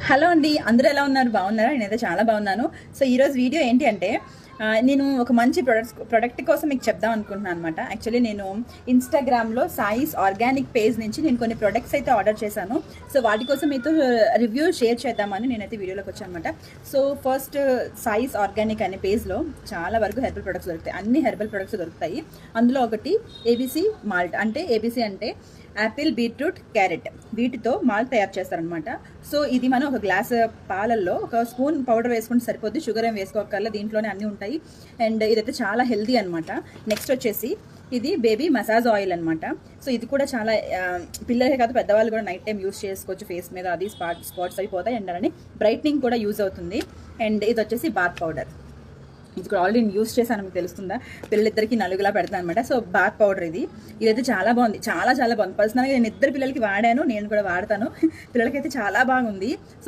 Hello అండి, అందరూ ఎలా ఉన్నారు? బాగున్నారా? నేనైతే చాలా బాగున్నాను. సో ఈరోజు వీడియో ఏంటి అంటే నేను ఒక మంచి ప్రొడక్ట్ కోసం మీకు చెప్దాం అనుకుంటున్నాను అనమాట. యాక్చువల్లీ నేను ఇన్స్టాగ్రామ్లో సాయిస్ ఆర్గానిక్ పేజ్ నుంచి నేను కొన్ని ప్రొడక్ట్స్ అయితే ఆర్డర్ చేశాను. సో వాటి కోసం మీతో రివ్యూ షేర్ చేద్దామని నేనైతే వీడియోలోకి వచ్చాను అనమాట. సో ఫస్ట్ సాయిస్ ఆర్గానిక్ అనే పేజ్లో చాలా వరకు హెర్బల్ ప్రొడక్ట్స్ దొరుకుతాయి. అన్ని హెర్బల్ ప్రొడక్ట్స్ దొరుకుతాయి. అందులో ఒకటి ఏబీసీ మాల్ట్, అంటే ఏబీసీ అంటే యాపిల్, బీట్రూట్, క్యారెట్, వీటితో మాల్ట్ తయారు చేస్తారనమాట. సో ఇది మనం ఒక గ్లాస్ పాలల్లో ఒక స్పూన్ పౌడర్ వేసుకుంటే సరిపోద్ది. షుగర్ ఏం వేసుకోకర్లా, దీంట్లోనే అన్నీ ఉంటాయి. అండ్ ఇదైతే చాలా హెల్దీ అనమాట. నెక్స్ట్ వచ్చేసి ఇది బేబీ మసాజ్ ఆయిల్ అనమాట. సో ఇది కూడా చాలా పిల్లలే కాదు పెద్దవాళ్ళు కూడా నైట్ టైం యూస్ చేసుకోవచ్చు. ఫేస్ మీద అది స్పాట్స్ అయిపోతాయి అండ్ అని బ్రైట్నింగ్ కూడా యూజ్ అవుతుంది. అండ్ ఇది వచ్చేసి బాత్ పౌడర్. ఇది కూడా ఆల్రెడీ నేను యూస్ చేశాను, మీకు తెలుస్తుందా? పిల్లలిద్దరికి నలుగులా పెడతాను అనమాట. సో బాత్ పౌడర్ ఇదైతే చాలా బాగుంది, చాలా చాలా బాగుంది. పర్సనల్గా నేను ఇద్దరు పిల్లలకి వాడాను, నేను కూడా వాడతాను. పిల్లలకైతే చాలా బాగుంది. సో